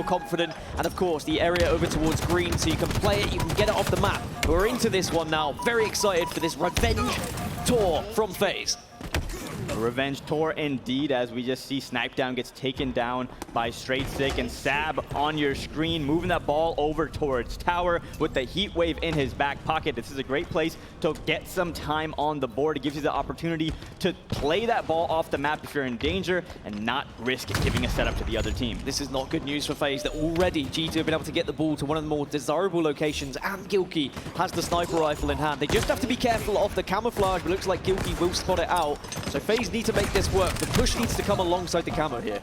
confident. And of course, the area over towards green, so you can play it, you can get it off the map. We're into this one now. Very excited for this revenge tour from Faze. A revenge tour indeed, as we just see Snipedown gets taken down by Straight Sick, and Sab on your screen moving that ball over towards tower with the heat wave in his back pocket. This is a great place to get some time on the board. It gives you the opportunity to play that ball off the map if you're in danger and not risk giving a setup to the other team. This is not good news for Faze, that already G2 have been able to get the ball to one of the more desirable locations, and Gilkey has the sniper rifle in hand. They just have to be careful of the camouflage, but it looks like Gilkey will spot it out. So Faze need to make this work. The push needs to come alongside the camo here.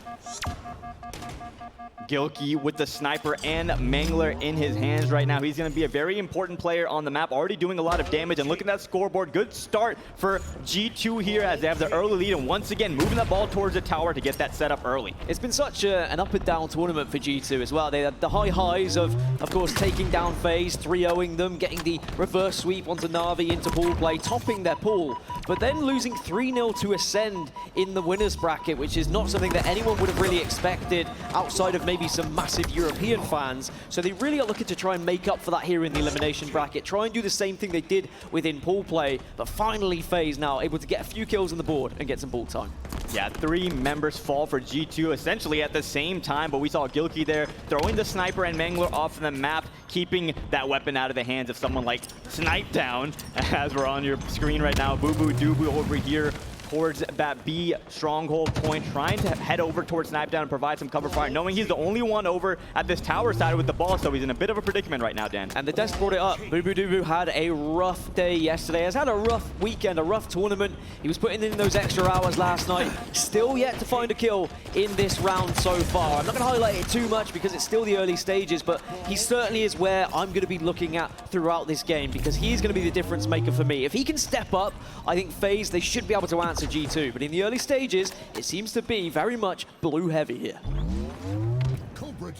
Gilkey with the sniper and Mangler in his hands right now. He's going to be a very important player on the map, already doing a lot of damage. And look at that scoreboard. Good start for G2 here as they have the early lead, and once again moving that ball towards the tower to get that set up early. It's been such an up and down tournament for G2 as well. They had the high highs of course, taking down Faze, 3-0ing them, getting the reverse sweep onto Na'Vi into pool play, topping their pool, but then losing 3-0 to Ascend in the winners bracket, which is not something that anyone would have really expected outside of maybe some massive European fans. So they really are looking to try and make up for that here in the elimination bracket, try and do the same thing they did within pool play, but finally Faze now able to get a few kills on the board and get some ball time. Yeah, 3 members fall for G2 essentially at the same time, but we saw Gilkey there throwing the sniper and Mangler off the map, keeping that weapon out of the hands of someone like Snipedown, as we're on your screen right now. Boo Boo Doo over here towards that B stronghold point, trying to head over towards Snipedown and provide some cover fire, knowing he's the only one over at this tower side with the ball, so he's in a bit of a predicament right now, Dan. And the Desk brought it up. Boo Boo Doo had a rough day yesterday, has had a rough weekend, a rough tournament. He was putting in those extra hours last night, still yet to find a kill in this round so far. I'm not going to highlight it too much because it's still the early stages, but he certainly is where I'm going to be looking at throughout this game, because he's going to be the difference maker for me. If he can step up, I think Faze, they should be able to answer G2, but in the early stages, it seems to be very much blue heavy here.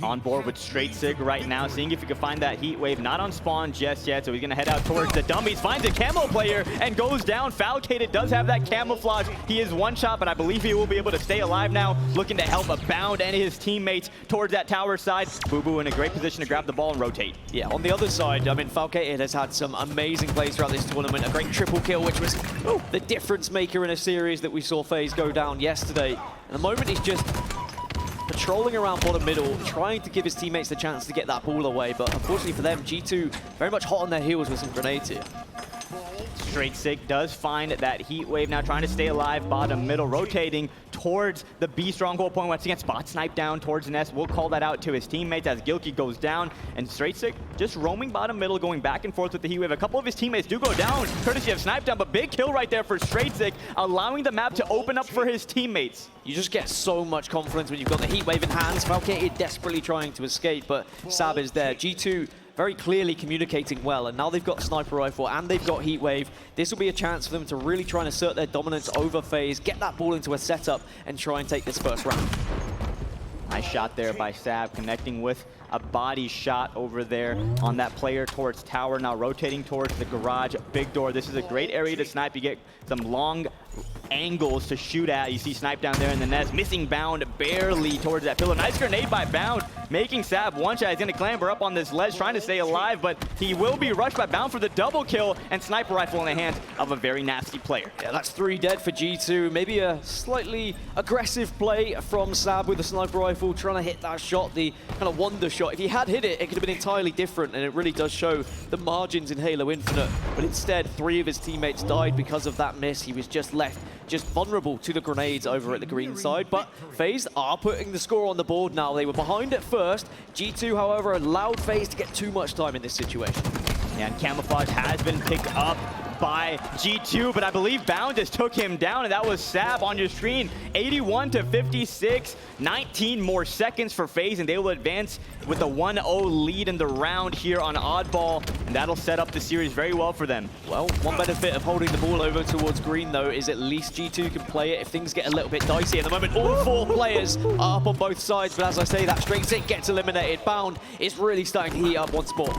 On board with Straight Sig right now, seeing if he can find that heat wave. Not on spawn just yet, so he's going to head out towards the dummies. Finds a camo player and goes down. Falcated does have that camouflage. He is one shot, but I believe he will be able to stay alive now. Looking to help Abound and his teammates towards that tower side. Boo Boo in a great position to grab the ball and rotate. Yeah, on the other side, I mean, Falcated has had some amazing plays throughout this tournament. A great triple kill, which was the difference maker in a series that we saw Faze go down yesterday. And the moment he's just patrolling around bottom middle, trying to give his teammates the chance to get that ball away, but unfortunately for them, G2 very much hot on their heels with some grenades here. Straight Sig does find that heat wave now, trying to stay alive bottom middle, rotating towards the B stronghold point. Once again, spot snipe down towards Nest. We'll call that out to his teammates as Gilkey goes down, and Straight Sig just roaming bottom middle, going back and forth with the heat wave. A couple of his teammates do go down courtesy of snipe down, but big kill right there for Straight Sig, allowing the map to open up for his teammates. You just get so much confidence when you've got the heat wave in hands. Falcated desperately trying to escape, but Sab is there. G2 very clearly communicating well, and now they've got sniper rifle and they've got heat wave. This will be a chance for them to really try and assert their dominance over Faze, get that ball into a setup, and try and take this first round. Nice shot there by Sab, connecting with a body shot over there on that player towards tower. Now rotating towards the garage, big door. This is a great area to snipe. You get some long angles to shoot at. You see Snipe down there in the nest, missing Bound barely towards that pillar. Nice grenade by Bound, making Sab one shot. He's going to clamber up on this ledge, trying to stay alive, but he will be rushed by Bound for the double kill, and sniper rifle in the hands of a very nasty player. Yeah, that's 3 dead for G2. Maybe a slightly aggressive play from Sab with the sniper rifle, trying to hit that shot, the kind of wonder shot. If he had hit it, it could have been entirely different, and it really does show the margins in Halo Infinite. But instead, 3 of his teammates died because of that miss. He was just left vulnerable to the grenades over at the green side. But Faze are putting the score on the board now. They were behind at first. G2, however, allowed Faze to get too much time in this situation. Yeah, and Camouflage has been picked up by G2, but I believe Bound just took him down, and that was Sab on your screen. 81 to 56, 19 more seconds for Faze, and they will advance with a 1-0 lead in the round here on Oddball, and that'll set up the series very well for them. Well, one benefit of holding the ball over towards green, though, is at least G2 can play it if things get a little bit dicey. At the moment, all 4 players are up on both sides, but as I say, that Straight Sig gets eliminated. Bound is really starting to heat up once more.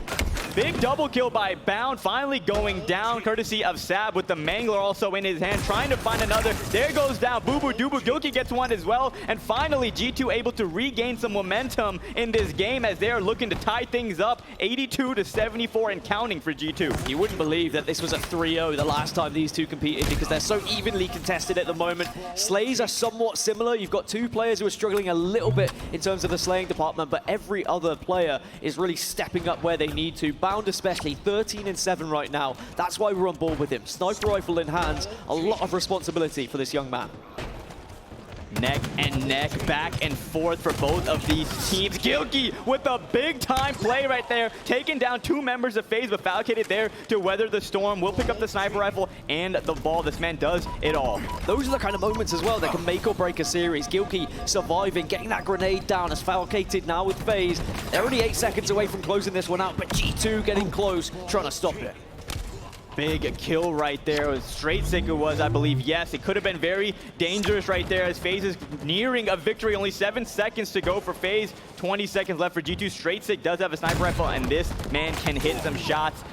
Big double kill by Bound, finally going down, courtesy of Sab with the Mangler also in his hand, trying to find another. There goes down Boo Boo Doo Boo. Gilkey gets one as well. And finally, G2 able to regain some momentum in this game as they are looking to tie things up. 82-74 and counting for G2. You wouldn't believe that this was a 3-0 the last time these two competed because they're so evenly contested at the moment. Slays are somewhat similar. You've got two players who are struggling a little bit in terms of the slaying department, but every other player is really stepping up where they need to. Bound especially, 13-7 right now. That's why we're on board with him. Sniper rifle in hands, a lot of responsibility for this young man. Neck and neck, back and forth for both of these teams. Gilkey with a big-time play right there, taking down two members of Faze, but Falcated there to weather the storm. Will pick up the sniper rifle and the ball. This man does it all. Those are the kind of moments as well that can make or break a series. Gilkey surviving, getting that grenade down as Falcated now with Faze. They're only 8 seconds away from closing this one out, but G2 getting close, trying to stop it. Big kill right there. Straight sick it was, I believe. Yes, it could have been very dangerous right there as Faze is nearing a victory. Only 7 seconds to go for Faze. 20 seconds left for G2. Straight sick does have a sniper rifle, and this man can hit some shots.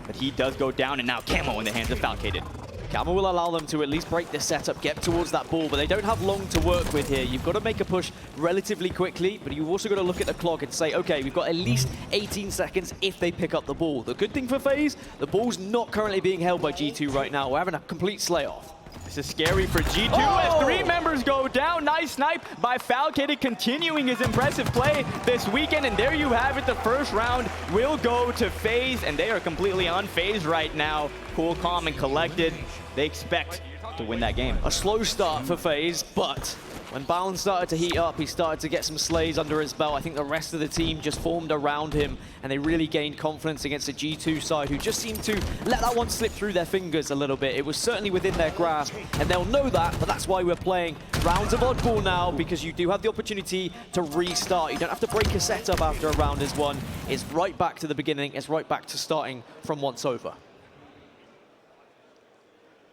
But he does go down, and now Camo in the hands of Falcated. Camo will allow them to at least break this setup, get towards that ball, but they don't have long to work with here. You've got to make a push relatively quickly, but you've also got to look at the clock and say, okay, we've got at least 18 seconds if they pick up the ball. The good thing for Faze, the ball's not currently being held by G2 right now. We're having a complete slay-off. This is scary for G2 as 3 members go down. Nice snipe by Falcated, continuing his impressive play this weekend. And there you have it. The first round will go to Faze, and they are completely unfazed right now. Cool, calm, and collected. They expect to win that game. A slow start for Faze, but when Bound started to heat up, he started to get some slays under his belt. I think the rest of the team just formed around him, and they really gained confidence against the G2 side, who just seemed to let that one slip through their fingers a little bit. It was certainly within their grasp, and they'll know that, but that's why we're playing rounds of oddball now, because you do have the opportunity to restart. You don't have to break a setup after a round is won. It's right back to the beginning. It's right back to starting from once over.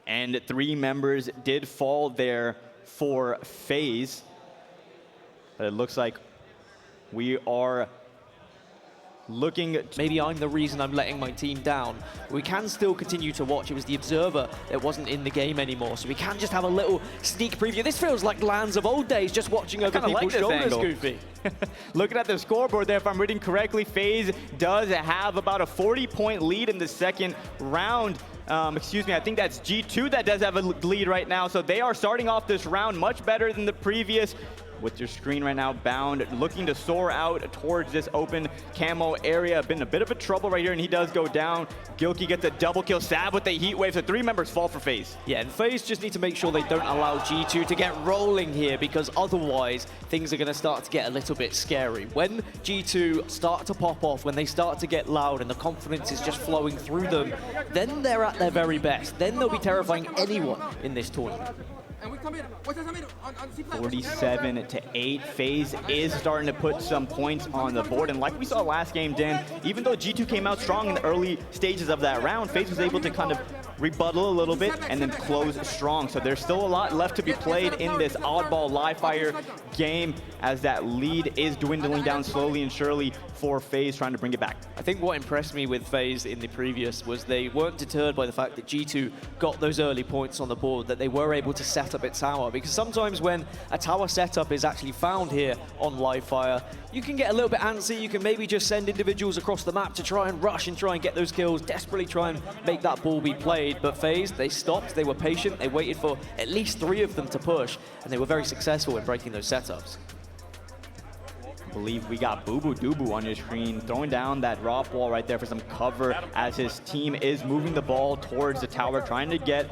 And 3 members did fall there for Faze, but it looks like we are looking. Maybe I'm the reason I'm letting my team down. We can still continue to watch. It was the observer that wasn't in the game anymore, so we can just have a little sneak preview. This feels like lands of old days, just watching over people's shoulders, Goofy. Looking at the scoreboard there, if I'm reading correctly, Faze does have about a 40-point lead in the second round. Excuse me, I think that's G2 that does have a lead right now. So they are starting off this round much better than the previous. With your screen right now, Bound looking to soar out towards this open camo area. Been a bit of a trouble right here, and he does go down. Gilkey gets a double kill. Sab with the heat wave, so 3 members fall for Faze. Yeah, and Faze just need to make sure they don't allow G2 to get rolling here, because otherwise things are going to start to get a little bit scary. When G2 start to pop off, when they start to get loud and the confidence is just flowing through them, then they're at their very best. Then they'll be terrifying anyone in this tournament. 47-8. Faze is starting to put some points on the board, and like we saw last game, Dan, even though G2 came out strong in the early stages of that round, Faze was able to kind of rebuttal a little bit and then close strong. So there's still a lot left to be played in this oddball live fire game, as that lead is dwindling down slowly and surely for Faze, trying to bring it back. I think what impressed me with Faze in the previous was they weren't deterred by the fact that G2 got those early points on the board, that they were able to set up its tower. Because sometimes when a tower setup is actually found here on live fire, you can get a little bit antsy. You can maybe just send individuals across the map to try and rush and try and get those kills, desperately try and make that ball be played. But Faze, they stopped, they were patient, they waited for at least 3 of them to push, and they were very successful in breaking those setups. I believe we got Boo Boo Doo Boo on your screen, throwing down that drop wall right there for some cover as his team is moving the ball towards the tower, trying to get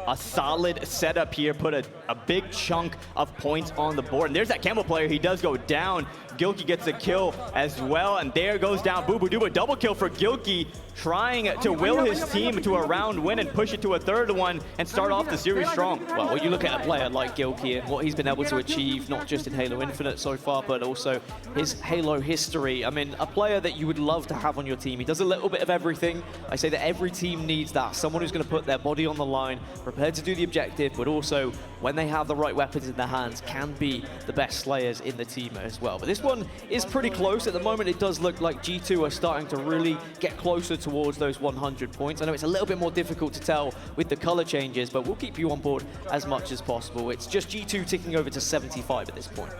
a solid setup here, put a big chunk of points on the board. And there's that Campbell player, he does go down. Gilkey gets a kill as well, and there goes down Boo Boo Doo Boo. Double kill for Gilkey, trying to will his team to a round win and push it to a 3rd one and start off the series strong. Well, when you look at a player like Gilkey and what he's been able to achieve, not just in Halo Infinite so far, but also his Halo history. I mean, a player that you would love to have on your team. He does a little bit of everything. I say that every team needs that. Someone who's going to put their body on the line, prepared to do the objective, but also, when they have the right weapons in their hands, can be the best slayers in the team as well. But this one is pretty close. At the moment, it does look like G2 are starting to really get closer towards those 100 points. I know it's a little bit more difficult to tell with the color changes, but we'll keep you on board as much as possible. It's just G2 ticking over to 75 at this point.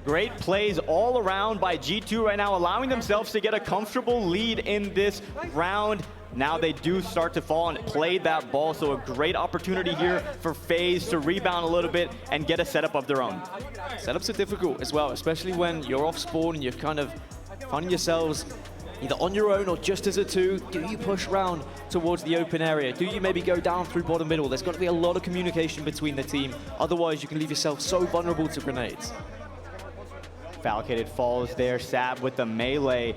Great plays all around by G2 right now, allowing themselves to get a comfortable lead in this round. Now they do start to fall and play that ball, so a great opportunity here for Faze to rebound a little bit and get a setup of their own. Setups are difficult as well, especially when you're off spawn and you're kind of finding yourselves either on your own or just as a two. Do you push round towards the open area? Do you maybe go down through bottom middle? There's got to be a lot of communication between the team. Otherwise, you can leave yourself so vulnerable to grenades. Falcated falls there, Sab with the melee.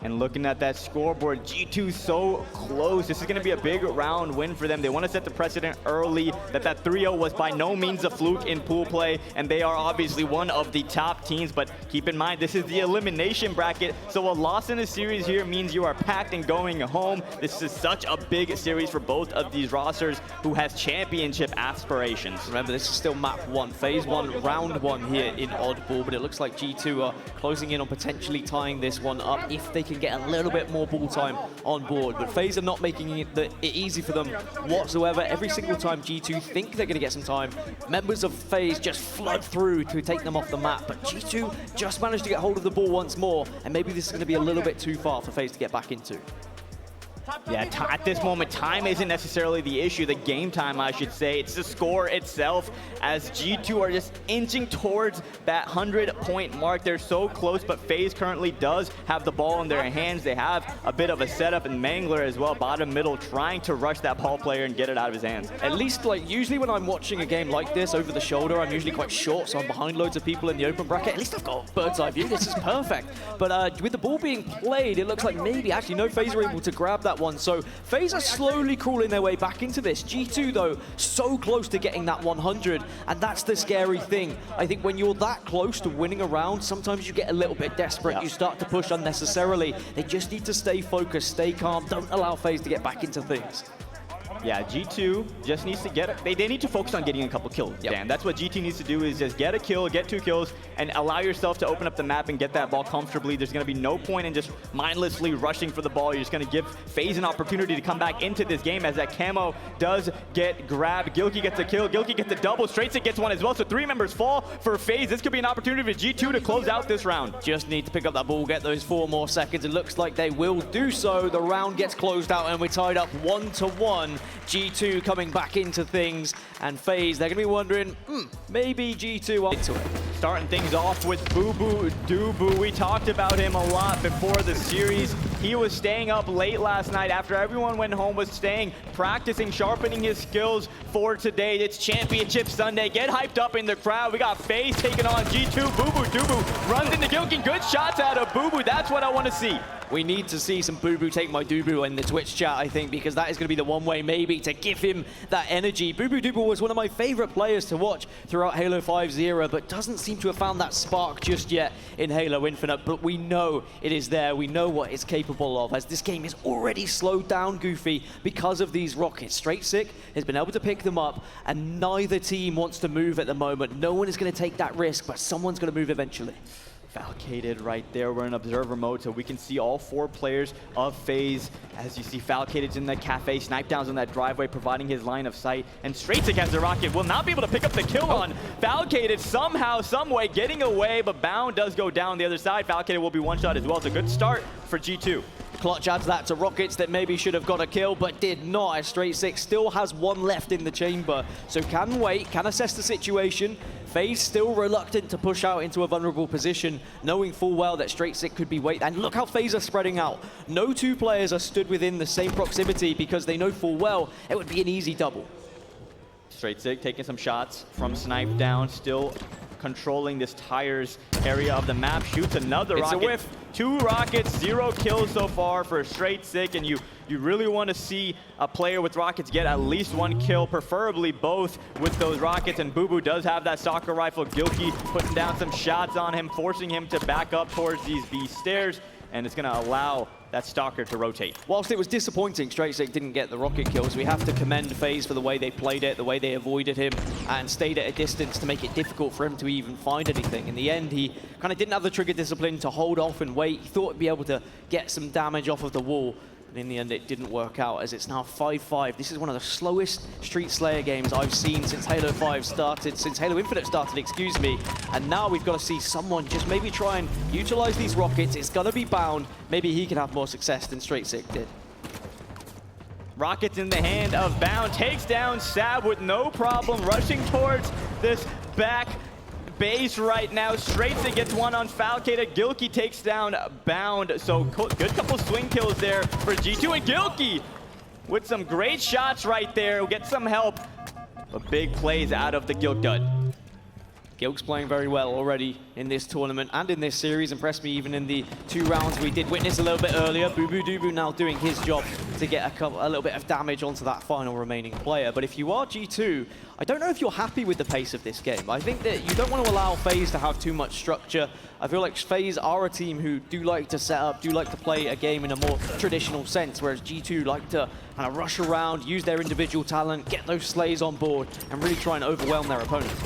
And looking at that scoreboard, G2 so close. This is going to be a big round win for them. They want to set the precedent early that 3-0 was by no means a fluke in pool play, and they are obviously one of the top teams. But keep in mind, this is the elimination bracket, so a loss in a series here means you are packed and going home. This is such a big series for both of these rosters who has championship aspirations. Remember, this is still map 1, phase 1, round 1 here in Oddball, but it looks like G2 are closing in on potentially tying this one up if they can get a little bit more ball time on board. But FaZe are not making it easy for them whatsoever. Every single time G2 think they're going to get some time, members of FaZe just flood through to take them off the map. But G2 just managed to get hold of the ball once more, and maybe this is going to be a little bit too far for FaZe to get back into. Yeah, at this moment, time isn't necessarily the issue. The game time, I should say. It's the score itself, as G2 are just inching towards that 100-point mark. They're so close, but FaZe currently does have the ball in their hands. They have a bit of a setup, and Mangler as well, bottom middle, trying to rush that ball player and get it out of his hands. At least, like, usually when I'm watching a game like this over the shoulder, I'm usually quite short, so I'm behind loads of people in the open bracket. At least I've got bird's eye view. This is perfect. But with the ball being played, it looks like maybe actually no FaZe are able to grab that one. So FaZe are slowly crawling their way back into this. G2, though, so close to getting that 100, and that's the scary thing. I think when you're that close to winning a round, sometimes you get a little bit desperate. Yeah. You start to push unnecessarily. They just need to stay focused, stay calm. Don't allow FaZe to get back into things. Yeah, G2 just needs to get they need to focus on getting a couple kills. Yep. Dan, that's what G2 needs to do, is just get a kill, get 2 kills, and allow yourself to open up the map and get that ball comfortably. There's going to be no point in just mindlessly rushing for the ball. You're just going to give FaZe an opportunity to come back into this game, as that camo does get grabbed. Gilkey gets a kill, Gilkey gets a double, Straightsix gets one as well, so 3 members fall for FaZe. This could be an opportunity for G2 to close out this round. Just need to pick up that ball, get those 4 more seconds. It looks like they will do so. The round gets closed out, and we're tied up 1-1. G2 coming back into things, and FaZe, they're going to be wondering, maybe G2 are into it. Starting things off with Boo Dubu. We talked about him a lot before the series. He was staying up late last night after everyone went home, was staying, practicing, sharpening his skills for today. It's Championship Sunday. Get hyped up in the crowd. We got FaZe taking on G2. Boo Dubu runs into Gilkey. Good shots out of Boo. That's what I want to see. We need to see some Boo take my Dubu in the Twitch chat, I think, because that is going to be the one way maybe to give him that energy. Boo Dubu was one of my favorite players to watch throughout Halo 5's era, but doesn't seem to have found that spark just yet in Halo Infinite. But we know it is there. We know what it's capable of, as this game is already slowed down Goofy because of these rockets. Straightsix has been able to pick them up, and neither team wants to move at the moment. No one is going to take that risk, but someone's going to move eventually. Falcated right there. We're in observer mode, so we can see all 4 players of FaZe. As you see, Falcated's in that cafe, Snipe Down's on that driveway, providing his line of sight. And Straightsix has the rocket, will not be able to pick up the kill on Falcated. Somehow, some way, getting away, but Bound does go down the other side. Falcated will be one shot as well. It's a good start for G2. Clutch adds that to Rockets that maybe should have got a kill, but did not, as Straightsix still has 1 left in the chamber. So can wait, can assess the situation. FaZe still reluctant to push out into a vulnerable position, knowing full well that Straightsix could be wait. And look how FaZe are spreading out. No 2 players are stood within the same proximity because they know full well it would be an easy double. Straightsix taking some shots from Snipe Down, still controlling this tires area of the map. Shoots another rocket. It's a whiff. 2 rockets, 0 kills so far for Straight Sick, and you really want to see a player with rockets get at least 1 kill, preferably both with those rockets. And Boo Boo does have that soccer rifle. Gilkey putting down some shots on him, forcing him to back up towards these B stairs, and it's going to allow that Stalker to rotate. Whilst it was disappointing Straight Sick didn't get the rocket kills, we have to commend Faze for the way they played it, the way they avoided him and stayed at a distance to make it difficult for him to even find anything. In the end, he kind of didn't have the trigger discipline to hold off and wait. He thought he'd be able to get some damage off of the wall. But in the end, it didn't work out, as it's now 5-5. This is one of the slowest Street Slayer games I've seen since Halo 5 started, since Halo Infinite started, excuse me. And now we've got to see someone just maybe try and utilize these rockets. It's gonna be Bound. Maybe he can have more success than Straight Sick did. Rockets in the hand of Bound, takes down Sab with no problem, rushing towards this back base right now. Straight Sick gets one on Falcated. Gilkey takes down Bound. So good couple swing kills there for G2. And Gilkey with some great shots right there. We'll get some help. But big plays out of the Gilk Dud. Gilk's playing very well already in this tournament and in this series. Impressed me even in the 2 rounds we did witness a little bit earlier. Boo Boo Doo Boo now doing his job to get a little bit of damage onto that final remaining player. But if you are G2, I don't know if you're happy with the pace of this game. I think that you don't want to allow Faze to have too much structure. I feel like Faze are a team who do like to set up, do like to play a game in a more traditional sense, whereas G2 like to kind of rush around, use their individual talent, get those slays on board, and really try and overwhelm their opponents.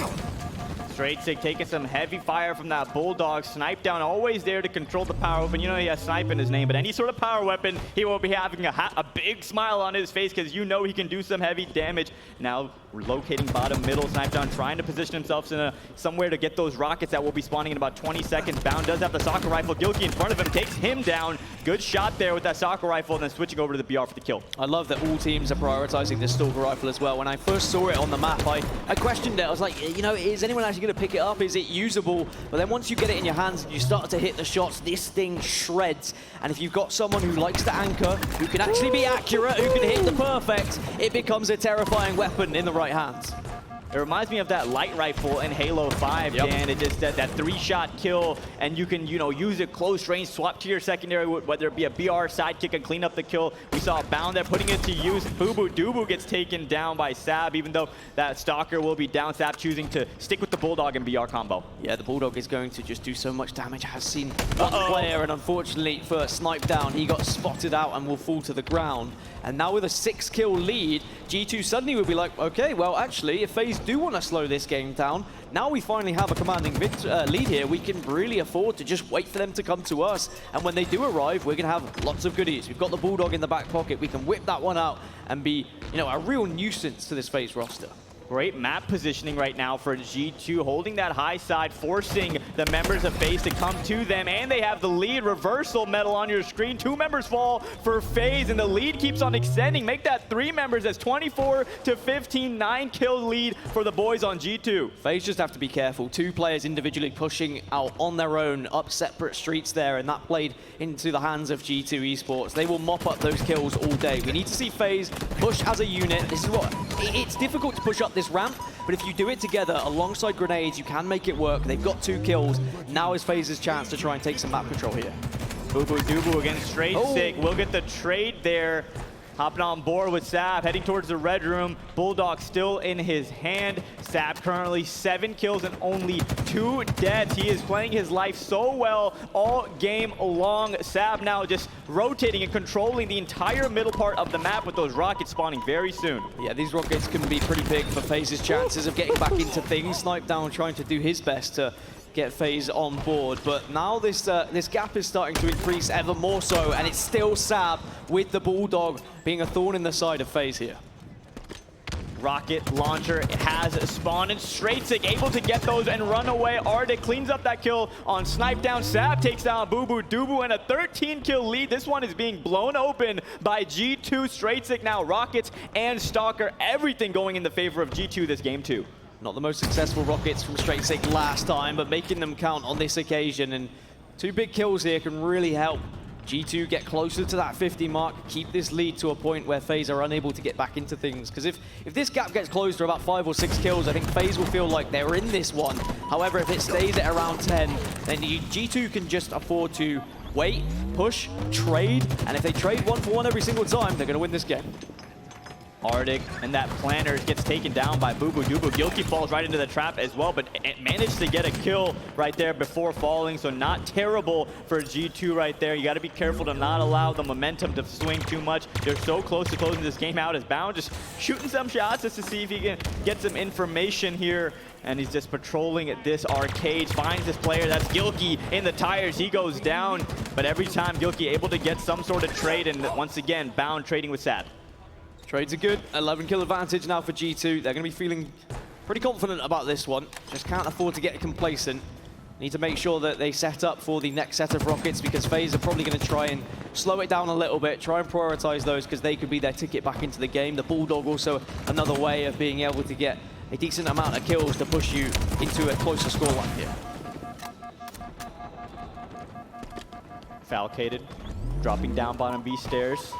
Straight Sick taking some heavy fire from that Bulldog. Snipe down, always there to control the power weapon. You know he has Snipe in his name, but any sort of power weapon, he will be having a big smile on his face because you know he can do some heavy damage. Now locating bottom middle, Snipe down, trying to position himself in somewhere to get those rockets that will be spawning in about 20 seconds. Bound does have the soccer rifle. Gilkey in front of him, takes him down. Good shot there with that soccer rifle, and then switching over to the BR for the kill. I love that all teams are prioritizing this stalker rifle as well. When I first saw it on the map, I questioned it. I was like, you know, is anyone actually going to pick it up? Is it usable? But then once you get it in your hands and you start to hit the shots, this thing shreds. And if you've got someone who likes to anchor, who can actually be accurate, who can hit the perfect, it becomes a terrifying weapon in the right hands. It reminds me of that light rifle in Halo 5, Dan. It just that 3-shot kill, and you can, you know, use it close range, swap to your secondary, whether it be a BR sidekick and clean up the kill. We saw Bound there putting it to use. Boo Boo Doo Boo gets taken down by Sab, even though that Stalker will be down. Sab choosing to stick with the Bulldog and BR combo. Yeah, the Bulldog is going to just do so much damage. I have seen one player, and unfortunately for Snipe down, he got spotted out and will fall to the ground. And now with a 6-kill lead, G2 suddenly will be like, okay, well, actually, if Faze do want to slow this game down, now we finally have a commanding lead here. We can really afford to just wait for them to come to us. And when they do arrive, we're going to have lots of goodies. We've got the Bulldog in the back pocket. We can whip that one out and be, you know, a real nuisance to this Faze roster. Great map positioning right now for G2, holding that high side, forcing the members of Faze to come to them, and they have the lead. Reversal medal on your screen. 2 members fall for Faze, and the lead keeps on extending. Make that 3 members as 24 to 15, 9-kill lead for the boys on G2. Faze just have to be careful. 2 players individually pushing out on their own up separate streets there, and that played into the hands of G2 Esports. They will mop up those kills all day. We need to see Faze push as a unit. This is what it's difficult to push up this ramp, but if you do it together alongside grenades, you can make it work. They've got 2 kills. Now is Faze's chance to try and take some map control here. Boo Boo Doo Boo against Straight Sick. We'll get the trade there. Hopping on board with Sab, heading towards the red room. Bulldog still in his hand. Sab currently 7 kills and only 2 deaths. He is playing his life so well all game long. Sab now just rotating and controlling the entire middle part of the map with those rockets spawning very soon. Yeah, these rockets can be pretty big for Faze's chances of getting back into things. Snipe down trying to do his best to get Faze on board, but now this gap is starting to increase ever more so, and it's still Sab with the Bulldog being a thorn in the side of Faze here. Rocket launcher has spawned, and Straight Sick able to get those and run away. Arctic cleans up that kill on Snipe down. Sab takes down Boo Boo Doo Boo, and a 13-kill lead. This one is being blown open by G2. Straight Sick now rockets and Stalker, everything going in the favor of G2 this game too. Not the most successful rockets from Straight Sick last time, but making them count on this occasion. And 2 big kills here can really help G2 get closer to that 50 mark, keep this lead to a point where FaZe are unable to get back into things. Because if this gap gets closed to about 5 or 6 kills, I think FaZe will feel like they're in this one. However, if it stays at around 10, then G2 can just afford to wait, push, trade, and if they trade 1-for-1 every single time, they're going to win this game. Arctic and that planner gets taken down by Bubu. Gilkey falls right into the trap as well, but it managed to get a kill right there before falling, so not terrible for G2 right there. You got to be careful to not allow the momentum to swing too much. They're so close to closing this game out as Bound just shooting some shots just to see if he can get some information here. And he's just patrolling this arcade, finds this player, that's Gilkey in the tires, he goes down. But every time Gilkey able to get some sort of trade, and once again, Bound trading with Sad. Trades are good. 11 kill advantage now for G2. They're going to be feeling pretty confident about this one. Just can't afford to get complacent. Need to make sure that they set up for the next set of rockets, because FaZe are probably going to try and slow it down a little bit, try and prioritize those, because they could be their ticket back into the game. The Bulldog also another way of being able to get a decent amount of kills to push you into a closer scoreline here. Falcated, dropping down bottom B stairs.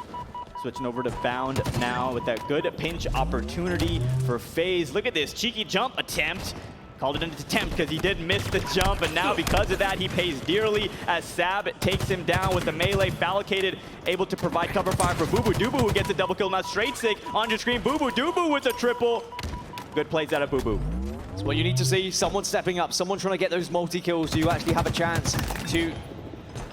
Switching over to Bound now with that good pinch opportunity for FaZe. Look at this cheeky jump attempt. Called it an attempt because he did miss the jump, and now because of that, he pays dearly as Sab takes him down with the melee. Falcated, able to provide cover fire for Bubu, who gets a double kill. Now straight sick on your screen. Bubu with a triple. Good plays out of Bubu. That's what you need to see. Someone stepping up, someone trying to get those multi-kills so you actually have a chance to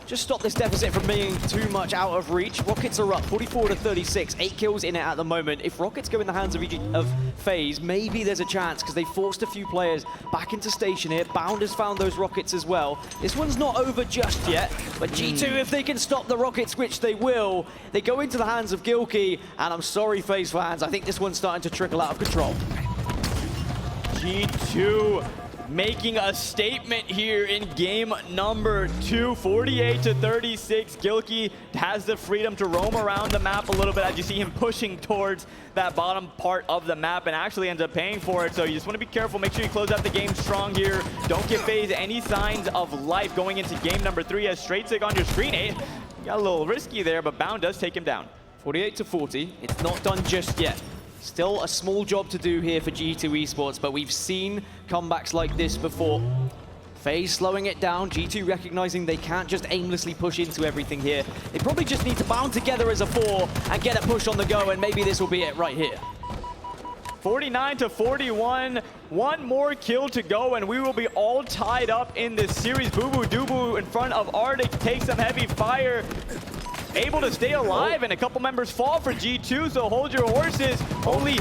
just stop this deficit from being too much out of reach. Rockets are up 44-36, 8 kills in it at the moment. If Rockets go in the hands of FaZe, maybe there's a chance, because they forced a few players back into station here. Bound has found those Rockets as well. This one's not over just yet, but G2, if they can stop the Rockets, which they will, they go into the hands of Gilkey, and I'm sorry, FaZe fans, I think this one's starting to trickle out of control. G2 making a statement here in game number 2, 48-36. Gilkey has the freedom to roam around the map a little bit as you see him pushing towards that bottom part of the map, and actually ends up paying for it. So you just want to be careful, make sure you close out the game strong here. Don't give FaZe any signs of life going into game number 3 as straight sig on your screen. Got a little risky there, but Bound does take him down. 48-40, it's not done just yet. Still a small job to do here for G2 Esports, but we've seen comebacks like this before. FaZe slowing it down, G2 recognizing they can't just aimlessly push into everything here. They probably just need to bound together as a 4 and get a push on the go, and maybe this will be it right here. 49-41, one more kill to go, and we will be all tied up in this series. Bubu in front of Arctic takes some heavy fire. Able to stay alive, and a couple members fall for G2, so hold your horses. Only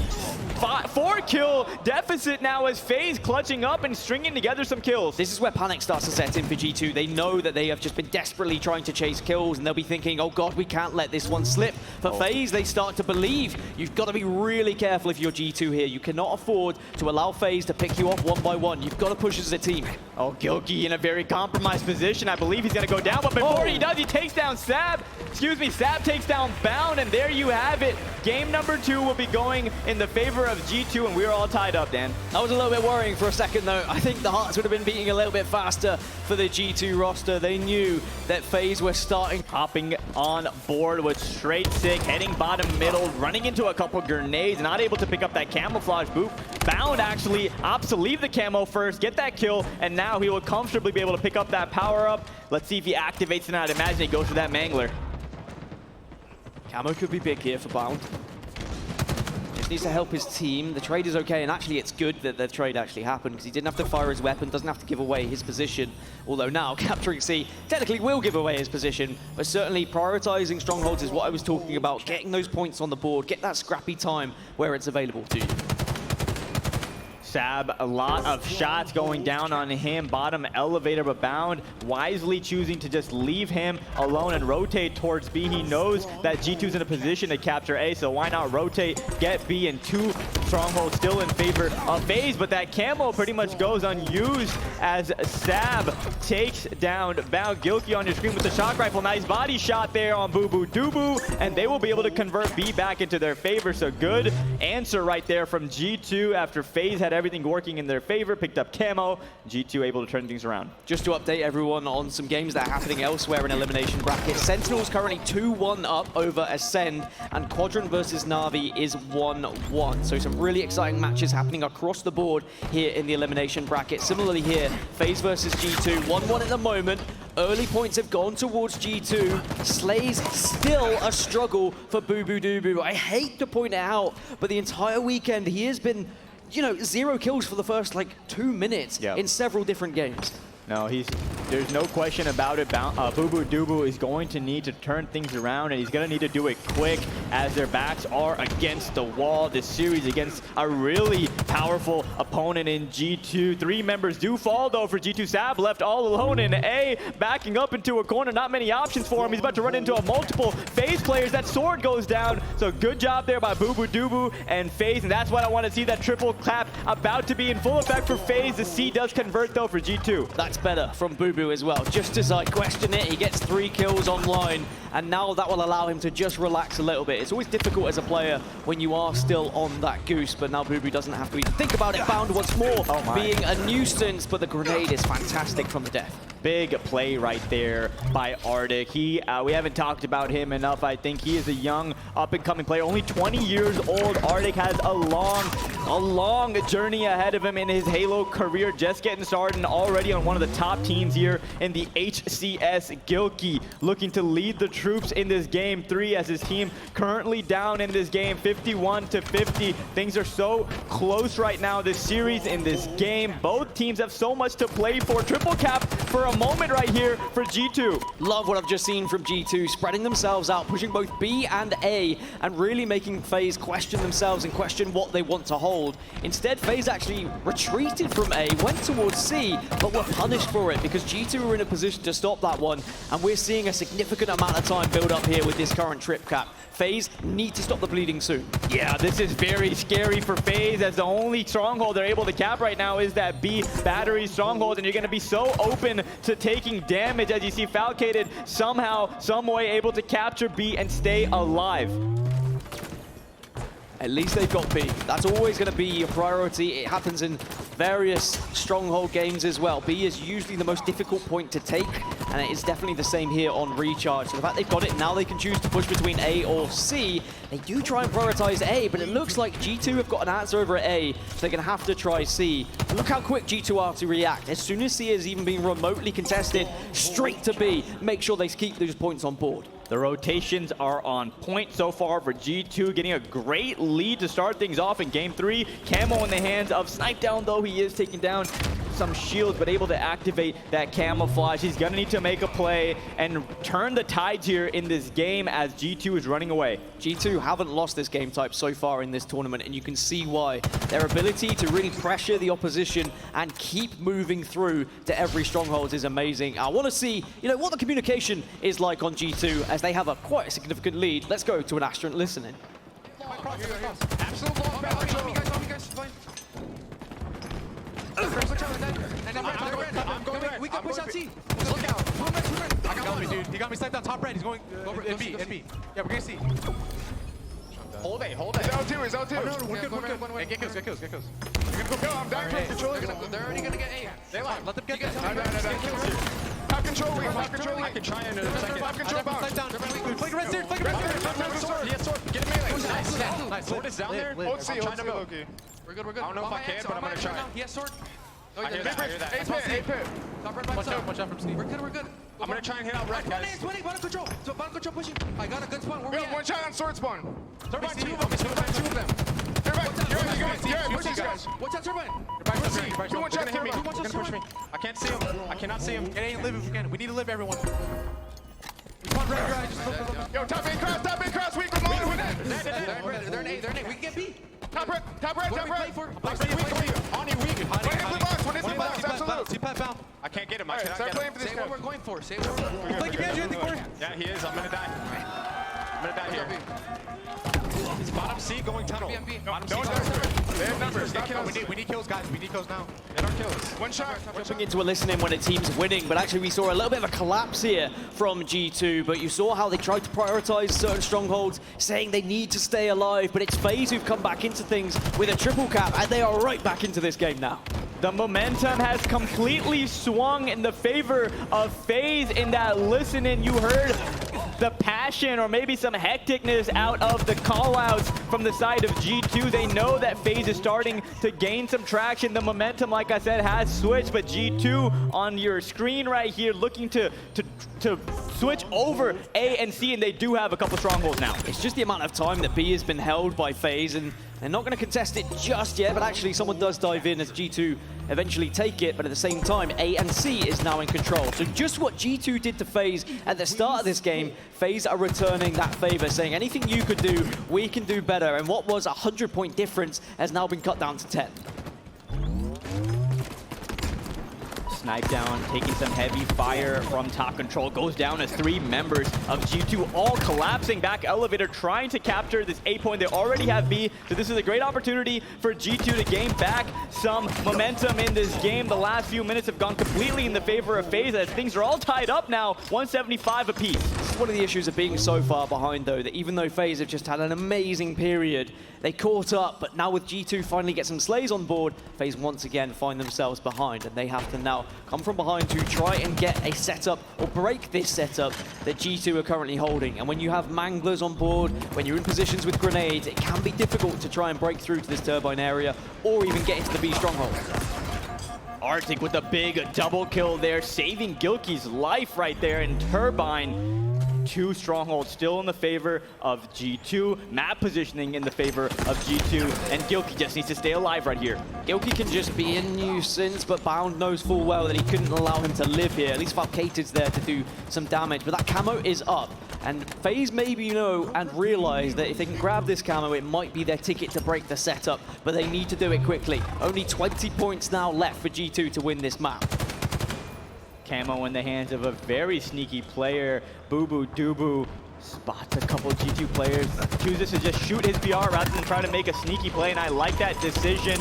4 kill deficit now as FaZe clutching up and stringing together some kills. This is where panic starts to set in for G2. They know that they have just been desperately trying to chase kills, and they'll be thinking, oh god, we can't let this one slip. For FaZe, they start to believe you've got to be really careful if you're G2 here. You cannot afford to allow FaZe to pick you off one by one. You've got to push as a team. Oh, Gilkey in a very compromised position. I believe he's going to go down, but before he does, he takes down Sab. Sab takes down Bound, and there you have it. Game number 2 will be going in the favor of G2, and we're all tied up, Dan. That was a little bit worrying for a second, though. I think the hearts would have been beating a little bit faster for the G2 roster. They knew that FaZe were starting. Hopping on board with straight sick, heading bottom middle, running into a couple grenades, not able to pick up that camouflage boot. Bound actually opts to leave the camo first, get that kill, and now he will comfortably be able to pick up that power-up. Let's see if he activates it. I'd imagine he goes for that Mangler. Camo could be big here for Bound. Just needs to help his team. The trade is okay, and actually it's good that the trade actually happened, because he didn't have to fire his weapon, doesn't have to give away his position. Although now capturing C technically will give away his position, but certainly prioritizing strongholds is what I was talking about. Getting those points on the board, get that scrappy time where it's available to you. Sab, a lot of shots going down on him. Bottom elevator, but Bound wisely choosing to just leave him alone and rotate towards B. He knows that G2's in a position to capture A, so why not rotate, get B, and 2 stronghold still in favor of Faze, but that camo pretty much goes unused as Sab takes down Bao. Gilkey on your screen with the shock rifle. Nice body shot there on Boo Boo Doo, and they will be able to convert B back into their favor. So good answer right there from G2 after Faze had everything working in their favor, picked up camo. G2 able to turn things around. Just to update everyone on some games that are happening elsewhere in elimination bracket. Sentinel's currently 2-1 up over Ascend, and Quadrant versus Na'Vi is 1-1. So some really exciting matches happening across the board here in the elimination bracket. Similarly here, Faze versus G2, 1-1 at the moment. Early points have gone towards G2. Slay's still a struggle for Boo Boo Doo Boo. I hate to point it out, but the entire weekend he has been, you know, 0 kills for the first like 2 minutes in several different games. No, there's no question about it. Boo Boo Doo Boo is going to need to turn things around, and he's going to need to do it quick as their backs are against the wall. This series against a really powerful opponent in G2. 3 members do fall, though, for G2. Sab left all alone in A, backing up into a corner. Not many options for him. He's about to run into a multiple Faze players. That sword goes down. So good job there by Boo Boo Doo Boo and Faze, and that's what I want to see, that triple clap about to be in full effect for Faze. The C does convert, though, for G2. That's better from Boo Boo as well. Just as I question it, he gets 3 kills online, and now that will allow him to just relax a little bit. It's always difficult as a player when you are still on that goose, but now Boo Boo doesn't have to even think about it. Bound once more, being a nuisance, but the grenade is fantastic from the death. Big play right there by Arctic. We haven't talked about him enough. I think he is a young, up-and-coming player. Only 20 years old. Arctic has a long journey ahead of him in his Halo career. Just getting started and already on one of the top teams here in the HCS. Gilkey looking to lead the troops in this game 3 as his team currently down in this game 51-50. Things are so close right now this series in this game. Both teams have so much to play for. Triple cap for a moment right here for G2. Love what I've just seen from G2, spreading themselves out, pushing both B and A, and really making Faze question themselves and question what they want to hold. Instead, Faze actually retreated from A, went towards C, but were punished for it because G2 were in a position to stop that one, and we're seeing a significant amount of time build up here with this current trip cap. Faze need to stop the bleeding soon. Yeah, this is very scary for Faze, as the only stronghold they're able to cap right now is that B battery stronghold, and you're going to be so open to taking damage as you see Falcated somehow, some way able to capture B and stay alive. At least they've got B. That's always going to be your priority. It happens in various stronghold games as well. B is usually the most difficult point to take, and it is definitely the same here on Recharge. So the fact they've got it, now they can choose to push between A or C. They do try and prioritize A, but it looks like G2 have got an answer over at A, so they're going to have to try C. And look how quick G2 are to react. As soon as C is even being remotely contested, straight to B. Make sure they keep those points on board. The rotations are on point so far for G2, getting a great lead to start things off in Game 3. Camo in the hands of Snipe Down, though he is taking down some shields, but able to activate that camouflage. He's going to need to make a play and turn the tides here in this game as G2 is running away. G2 haven't lost this game type so far in this tournament, and you can see why. Their ability to really pressure the opposition and keep moving through to every stronghold is amazing. I want to see, you know, what the communication is like on G2 as they have a quite a significant lead. Let's go to an Astra and listen in. We can push out C. Look out. I got me, dude. He got me sniped down top red. He's going in B. Yeah, we're gonna see. Hold it. He's out too. No, we're good. Hey, get kills. You're gonna go. I'm down for control. They're already gonna get A. They lie. Let them get this. Have control. I can try in a second. Have control. Flick red stairs. He has sword. Get him melee. Nice. Sword is down there. Hold C, Loki. We're good. I don't know if I can, but I'm gonna try. He has sword. I hear that. A pit. Watch out from Steve. We're good. I'm gonna try and hit out red, guys. 20, bottom control. So bottom control pushing. I got a good spawn. Where we at? One shot on sword spawn. Turbine, two of them. Turbine, guys. Watch out, Turbine. Two one shot, Turbine. Two one push me. I can't see him. I cannot see him. It ain't live if we can. We need to live, everyone. One red guy. Yo, top A cross. We come on with it. They're in A. We can get B. Top red. On you, weak. When it's blue box, absolute. I can't get him. I cannot get him. Playing for this. Say what we're going for. Yeah, he is. I'm gonna die. I'm gonna die here. He's bottom C going tunnel. Bottom C No, tunnel. they have numbers. Not kills. We need kills, guys. We need kills now. Get our kills. One shot. Jumping into a listening when a team's winning, but actually we saw a little bit of a collapse here from G2, but you saw how they tried to prioritize certain strongholds, saying they need to stay alive, but it's FaZe who've come back into things with a triple cap, and they are right back into this game now. The momentum has completely swung in the favor of FaZe. In that listening, you heard the passion or maybe some hecticness out of the callouts from the side of G2. They know that FaZe is starting to gain some traction. The momentum, like I said, has switched, but G2 on your screen right here looking to switch over A and C, and they do have a couple strongholds now. It's just the amount of time that B has been held by FaZe, and they're not going to contest it just yet, but actually someone does dive in as G2 eventually take it, but at the same time, A and C is now in control. So just what G2 did to FaZe at the start of this game, FaZe are returning that favor, saying anything you could do, we can do better. And what was a 100-point difference has now been cut down to 10. Snipe down, taking some heavy fire from top control. Goes down as 3 members of G2 all collapsing. Back elevator trying to capture this A point. They already have B, so this is a great opportunity for G2 to gain back some momentum in this game. The last few minutes have gone completely in the favor of FaZe as things are all tied up now, 175 apiece. This is one of the issues of being so far behind, though, that even though FaZe have just had an amazing period, they caught up, but now with G2 finally get some slays on board, FaZe once again find themselves behind, and they have to now come from behind to try and get a setup or break this setup that G2 are currently holding. And when you have manglers on board, when you're in positions with grenades, it can be difficult to try and break through to this turbine area or even get into the B stronghold. Arctic with a big double kill there, saving Gilkey's life right there, and Turbine. 2 strongholds still in the favor of G2. Map positioning in the favor of G2, and Gilkey just needs to stay alive right here. Gilkey can just be a nuisance, but Bound knows full well that he couldn't allow him to live here. At least Falcated's there to do some damage, but that camo is up. And FaZe maybe know and realize that if they can grab this camo, it might be their ticket to break the setup, but they need to do it quickly. Only 20 points now left for G2 to win this map. Camo in the hands of a very sneaky player. Boo Boo Doo spots a couple G2 players, chooses to just shoot his BR rather than try to make a sneaky play, and I like that decision.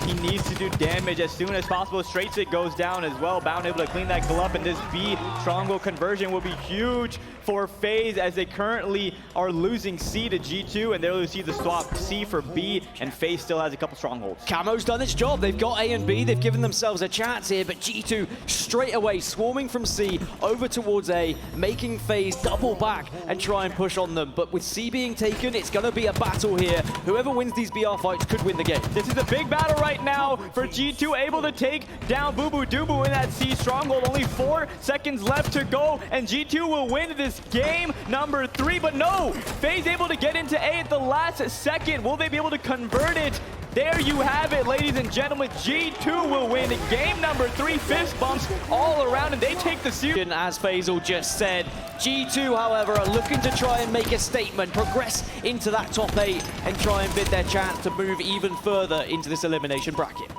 He needs to do damage as soon as possible. Straight Stick goes down as well. Bound able to clean that kill up, and this B stronghold conversion will be huge for FaZe as they currently are losing C to G2, and they'll see the swap C for B, and FaZe still has a couple strongholds. Camo's done its job. They've got A and B. They've given themselves a chance here, but G2 straight away swarming from C over towards A, making FaZe double back and try and push on them. But with C being taken, it's going to be a battle here. Whoever wins these BR fights could win the game. This is a big battle right now for G2, able to take down Boo Boo Doo Boo in that C stronghold. Only 4 seconds left to go, and G2 will win this game number 3. But no, FaZe able to get into A at the last second. Will they be able to convert it? There you have it, ladies and gentlemen. G2 will win game number 3. Fist bumps all around, and they take the series. As Faisal just said, G2, however, are looking to try and make a statement, progress into that top 8, and try and bid their chance to move even further into this elimination bracket.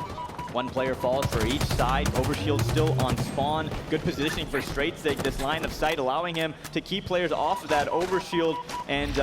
1 player falls for each side. Overshield still on spawn. Good positioning for Straight Stick. This line of sight allowing him to keep players off of that overshield. And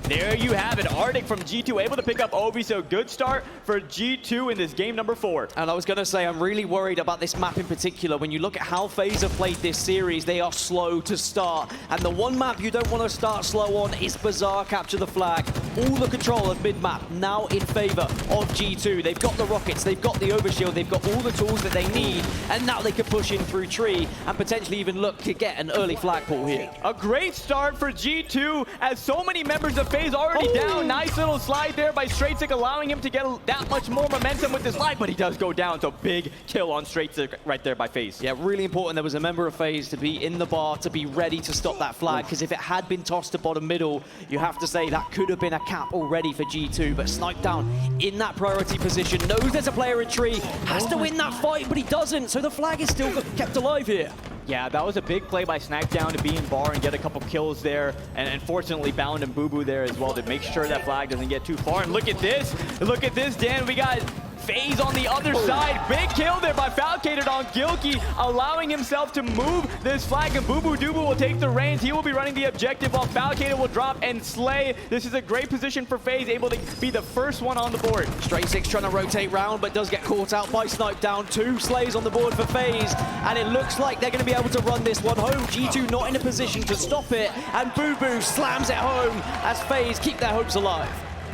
there you have it. Arctic from G2 able to pick up Obi. So good start for G2 in this game number 4. And I was going to say, I'm really worried about this map in particular. When you look at how FaZe have played this series, they are slow to start. And the one map you don't want to start slow on is Bazaar Capture the Flag. All the control of mid-map now in favor of G2. They've got the rockets, they've got the overshield, they've got all the tools that they need, and now they can push in through tree and potentially even look to get an early flagpole here. A great start for G2 as so many members of FaZe already down. Nice little slide there by Straight Stick, allowing him to get that much more momentum with this slide, but he does go down. So big kill on Straight Stick right there by FaZe. Yeah, really important. There was a member of FaZe to be in the bar, to be ready to stop that flag, because if it had been tossed to bottom middle, you have to say that could have been a cap already for G2, but Snipe down in that priority position, knows there's a player in tree, has to win that fight, but he doesn't, so the flag is still kept alive here. Yeah, that was a big play by Snipe down to be in bar and get a couple kills there, and unfortunately Bound and Boo Boo there as well to make sure that flag doesn't get too far. And look at this, Dan, we got Faze on the other side. Big kill there by Falcated on Gilkey, allowing himself to move this flag, and Boo Doo will take the reins. He will be running the objective while Falcated will drop and slay. This is a great position for Faze, able to be the first one on the board. Straight Six trying to rotate round, but does get caught out by Snipe Down. 2 slays on the board for Faze, and it looks like they're going to be able to run this one home. G2 not in a position to stop it, and Boo slams it home as Faze keep their hopes alive.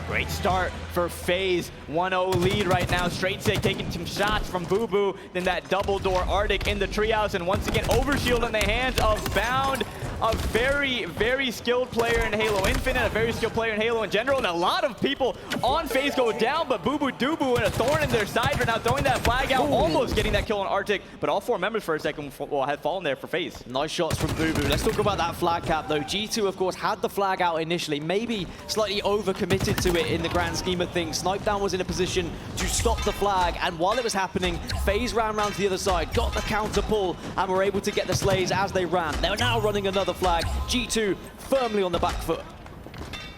Great start for Faze. 1-0 lead right now. Straight Sick taking some shots from Boo. Then that double door Arctic in the treehouse. And once again, Overshield in the hands of Bound. A very, very skilled player in Halo Infinite. A very skilled player in Halo in general. And a lot of people on Faze go down. But Boo and a thorn in their side for now throwing that flag out. Almost getting that kill on Arctic. But all 4 members for a second will have fallen there for Faze. Nice shots from Boo. Let's talk about that flag cap though. G2 of course had the flag out initially. Maybe slightly overcommitted to it in the grand scheme of things. Snipe Down was in a position to stop the flag, and while it was happening, Faze ran around to the other side, got the counter pull, and were able to get the slays as they ran. They're now running another flag. G2 firmly on the back foot.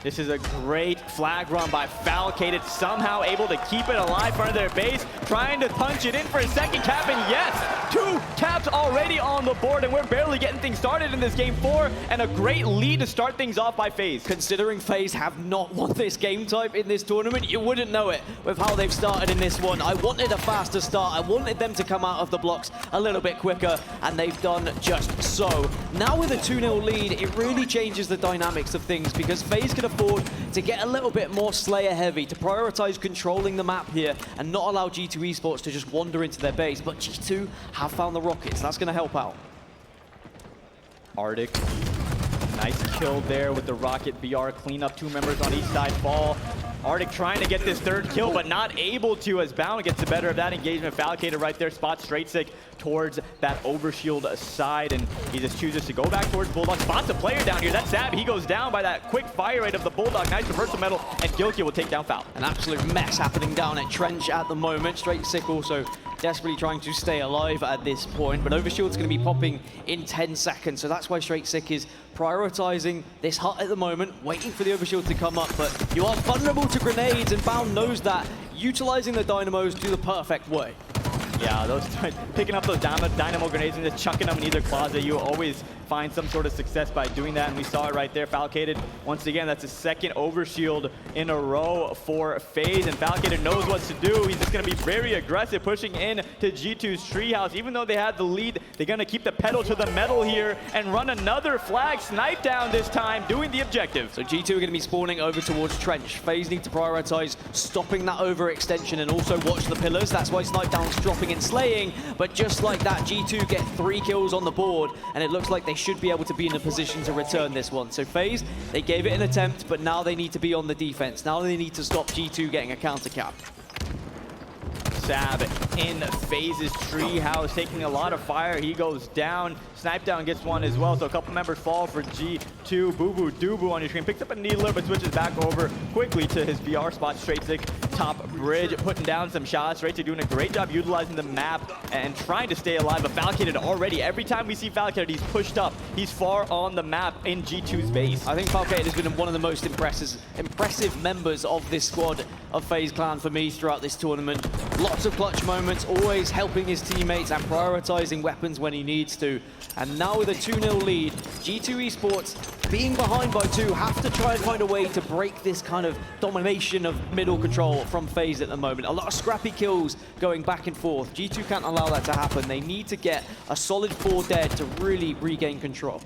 This is a great flag run by Falcated, somehow able to keep it alive front of their base, trying to punch it in for a second cap, and yes, 2 caps already on the board, and we're barely getting things started in this game 4, and a great lead to start things off by Faze. Considering Faze have not won this game type in this tournament, you wouldn't know it with how they've started in this one. I wanted a faster start. I wanted them to come out of the blocks a little bit quicker, and they've done just so. Now with a 2-0 lead, it really changes the dynamics of things, because Faze can afford to get a little bit more Slayer heavy, to prioritize controlling the map here and not allow G2 Esports to just wander into their base. But G2 have found the rockets. That's going to help out. Arctic, nice kill there with the rocket BR cleanup. 2 members on each side fall. Arctic trying to get this 3rd kill, but not able to as Bound gets the better of that engagement. Falcated right there, spots Straight Sick towards that Overshield side, and he just chooses to go back towards Bulldog. Spots a player down here. That's Sab. He goes down by that quick fire rate of the Bulldog. Nice reversal metal, and Gilkey will take down Foul. An absolute mess happening down at Trench at the moment. Straight Sick also desperately trying to stay alive at this point, but Overshield's going to be popping in 10 seconds, so that's why Straight Sick is prioritizing this hut at the moment, waiting for the Overshield to come up, but you are vulnerable to grenades, and Bound knows that, utilizing the Dynamos to the perfect way. Yeah, those picking up those dynamo grenades and just chucking them in either closet, you always find some sort of success by doing that, and we saw it right there. Falcated, once again, that's his 2nd Overshield in a row for Faze, and Falcated knows what to do. He's just going to be very aggressive, pushing in to G2's treehouse. Even though they had the lead, they're going to keep the pedal to the metal here and run another flag. Snipe Down this time, doing the objective. So G2 are going to be spawning over towards Trench. Faze need to prioritize stopping that overextension and also watch the pillars. That's why Snipe Down's dropping and slaying, but just like that, G2 get 3 kills on the board, and it looks like they should be able to be in a position to return this one. So Faze, they gave it an attempt, but now they need to be on the defense. Now they need to stop G2 getting a counter cap. Sab in Faze's treehouse, taking a lot of fire. He goes down. Snipe Down gets one as well, so a couple members fall for G2. Boo Doo on your screen picks up a needler, but switches back over quickly to his BR spot. Straight Sick top bridge, putting down some shots. Straight Sick doing a great job utilizing the map and trying to stay alive. But Falcated already, every time we see Falcated, he's pushed up. He's far on the map in G2's base. I think Falcated has been one of the most impressive members of this squad of FaZe Clan for me throughout this tournament. Lots of clutch moments, always helping his teammates and prioritizing weapons when he needs to. And now with a 2-0 lead, G2 Esports, being behind by 2, have to try and find a way to break this kind of domination of middle control from FaZe at the moment. A lot of scrappy kills going back and forth. G2 can't allow that to happen. They need to get a solid 4 dead to really regain control.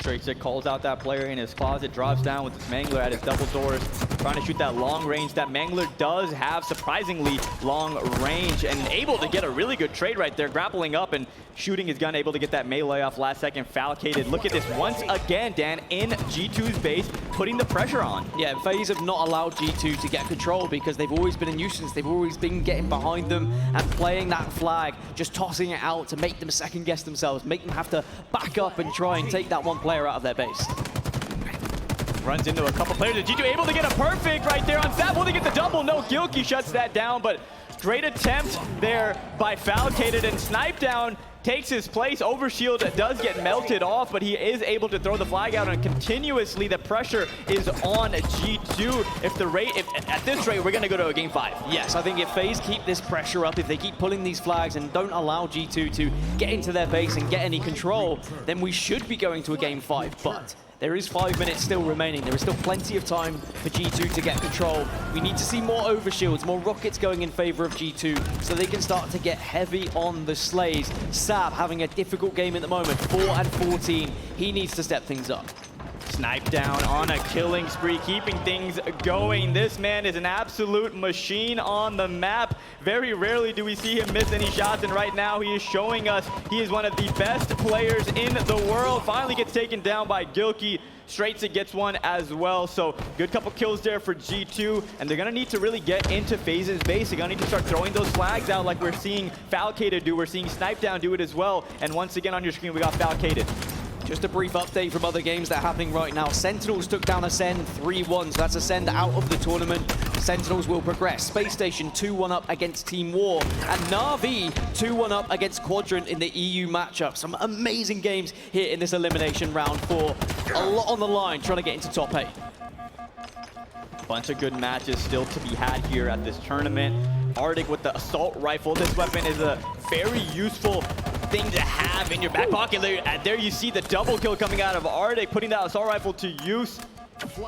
Straight Sick calls out that player in his closet, drops down with his Mangler at his double doors, trying to shoot that long range. That Mangler does have surprisingly long range and able to get a really good trade right there, grappling up and shooting his gun, able to get that melee off last second. Falcated, look at this once again, Dan, in G2's base, putting the pressure on. Yeah, FaZe have not allowed G2 to get control because they've always been a nuisance. They've always been getting behind them and playing that flag, just tossing it out to make them second guess themselves, make them have to back up and try and take that one player out of their base. Runs into a couple players. G2 able to get a perfect right there on Zap. Will they get the double? No, Gilkey shuts that down, but great attempt there by Falcated, and Snipe Down takes his place. Overshield does get melted off, but he is able to throw the flag out, and continuously the pressure is on G2. If at this rate, we're going to go to a game 5. Yes, I think if FaZe keep this pressure up, if they keep pulling these flags and don't allow G2 to get into their base and get any control, then we should be going to a game 5. But there is 5 minutes still remaining. There is still plenty of time for G2 to get control. We need to see more overshields, more rockets going in favor of G2 so they can start to get heavy on the slays. Sab having a difficult game at the moment, 4 and 14. He needs to step things up. Snipe down on a killing spree, keeping things going. This man is an absolute machine on the map. Very rarely do we see him miss any shots, and right now he is showing us he is one of the best players in the world. Finally gets taken down by Gilkey. Straightsig gets one as well, so good couple kills there for G2, and they're gonna need to really get into Faze's base. They're gonna need to start throwing those flags out like we're seeing Falcated do. We're seeing Snipe Down do it as well, and once again on your screen we got Falcated. Just a brief update from other games that are happening right now. Sentinels took down Ascend 3-1, so that's Ascend out of the tournament. Sentinels will progress. Space Station 2-1 up against Team War, and Na'Vi 2-1 up against Quadrant in the EU matchup. Some amazing games here in this elimination round 4. A lot on the line trying to get into top 8. Bunch of good matches still to be had here at this tournament. Arctic with the assault rifle. This weapon is a very useful thing to have in your back pocket. There you see the double kill coming out of Arctic, putting that assault rifle to use.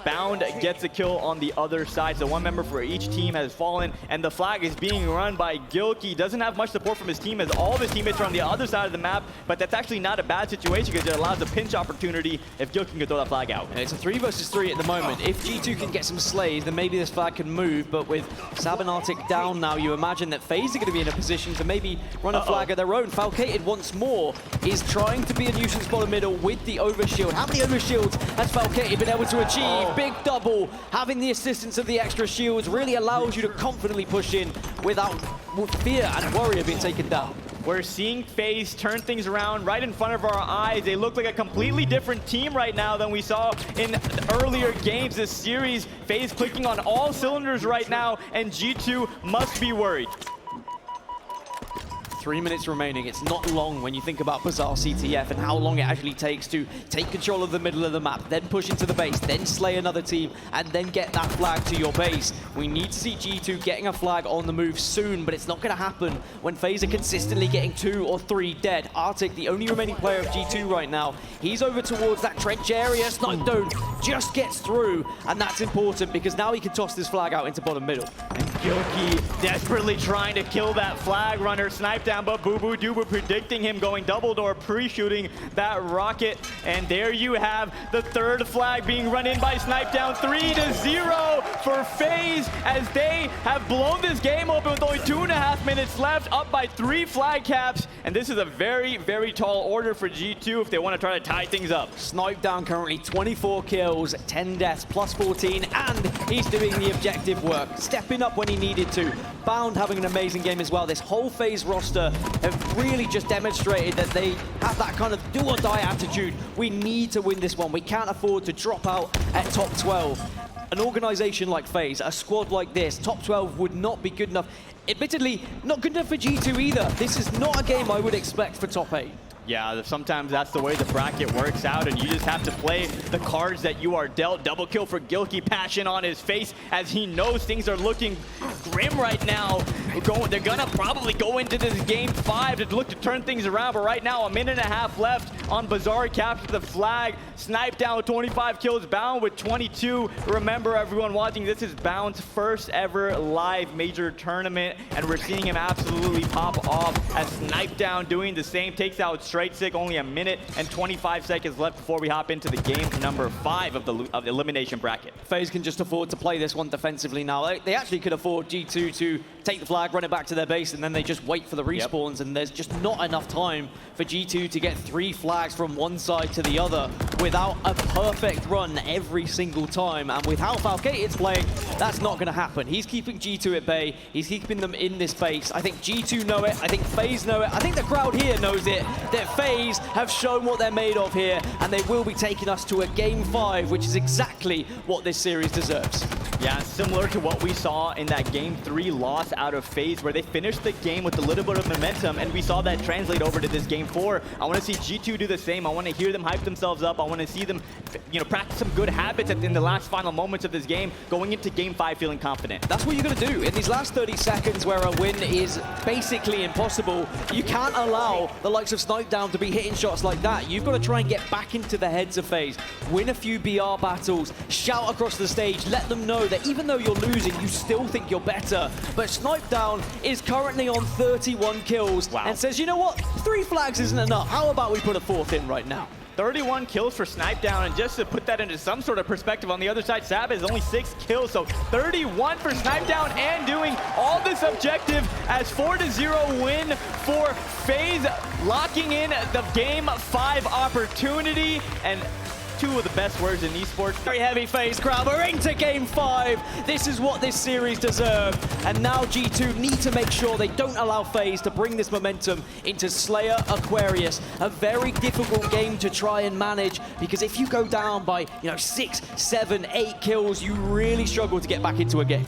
Bound gets a kill on the other side, so one member for each team has fallen, and the flag is being run by Gilkey. Doesn't have much support from his team as all of his teammates are on the other side of the map, but that's actually not a bad situation because it allows a pinch opportunity if Gilkey can throw that flag out. And it's a 3 versus 3 at the moment. If G2 can get some slays, then maybe this flag can move, but with Sab and Arctic down now, you imagine that FaZe are going to be in a position to maybe run a flag of their own. Falcated once more is trying to be a nuisance bottom middle with the overshield. How many overshields has Falcated been able to achieve? Big double. Having the assistance of the extra shields really allows you to confidently push in without fear and worry of being taken down. We're seeing FaZe turn things around right in front of our eyes. They look like a completely different team right now than we saw in earlier games this series. FaZe clicking on all cylinders right now, and G2 must be worried. 3 minutes remaining. It's not long when you think about Bazaar CTF and how long it actually takes to take control of the middle of the map, then push into the base, then slay another team, and then get that flag to your base. We need to see G2 getting a flag on the move soon, but it's not going to happen when FaZe are consistently getting 2 or 3 dead. Arctic, the only remaining player of G2 right now, he's over towards that trench area. Snipe Dome just gets through, and that's important because now he can toss this flag out into bottom middle. And Gilkey desperately trying to kill that flag runner. Snipe down, but Boo Boo Doo predicting him going double door, pre-shooting that rocket. And there you have the 3rd flag being run in by Snipe Down. 3-0 for FaZe as they have blown this game open with only 2.5 minutes left, up by 3 flag caps. And this is a very, very tall order for G2 if they want to try to tie things up. Snipe Down currently 24 kills, 10 deaths, plus 14, and he's doing the objective work, stepping up when he needed to. Bound having an amazing game as well. This whole FaZe roster have really just demonstrated that they have that kind of do-or-die attitude. We need to win this one. We can't afford to drop out at top 12. An organization like FaZe, a squad like this, top 12 would not be good enough. Admittedly, not good enough for G2 either. This is not a game I would expect for top 8. Yeah, sometimes that's the way the bracket works out, and you just have to play the cards that you are dealt. Double kill for Gilkey, passion on his face as he knows things are looking grim right now. They're gonna probably go into this game 5 to look to turn things around, but right now, 1.5 minutes left on Bazaar. Capture the flag, Snipe Down with 25 kills, Bound with 22. Remember, everyone watching, this is Bound's first ever live major tournament, and we're seeing him absolutely pop off as Snipe Down doing the same, takes out Straightsig. Only 1 minute and 25 seconds left before we hop into the game number 5 of the elimination bracket. FaZe can just afford to play this one defensively now. They actually could afford G2 to take the flag, run it back to their base, and then they just wait for the respawns, and there's just not enough time for G2 to get 3 flags from one side to the other without a perfect run every single time. And with how Falcated's playing, that's not going to happen. He's keeping G2 at bay. He's keeping them in this base. I think G2 know it. I think FaZe know it. I think the crowd here knows it, that FaZe have shown what they're made of here, and they will be taking us to a game 5, which is exactly what this series deserves. Yeah, similar to what we saw in that game 3 loss out of Faze, where they finished the game with a little bit of momentum, and we saw that translate over to this game 4. I want to see G2 do the same. I want to hear them hype themselves up. I want to see them, practice some good habits in the last final moments of this game, going into game 5 feeling confident. That's what you're going to do. In these last 30 seconds where a win is basically impossible, you can't allow the likes of Snipedown to be hitting shots like that. You've got to try and get back into the heads of Faze, win a few BR battles, shout across the stage, let them know that even though you're losing, you still think you're better. But Snipedown is currently on 31 kills and says, you know what, 3 flags isn't enough. How about we put a 4th in right now? 31 kills for Snipedown, and just to put that into some sort of perspective, on the other side, Sab has only 6 kills, so 31 for Snipedown, and doing all this objective as 4-0 win for Faze, locking in the game 5 opportunity. And 2 of the best words in esports. Very heavy Faze crowd. We're into game 5. This is what this series deserved. And now G2 need to make sure they don't allow Faze to bring this momentum into Slayer Aquarius. A very difficult game to try and manage, because if you go down by 6, 7, 8 kills, you really struggle to get back into a game.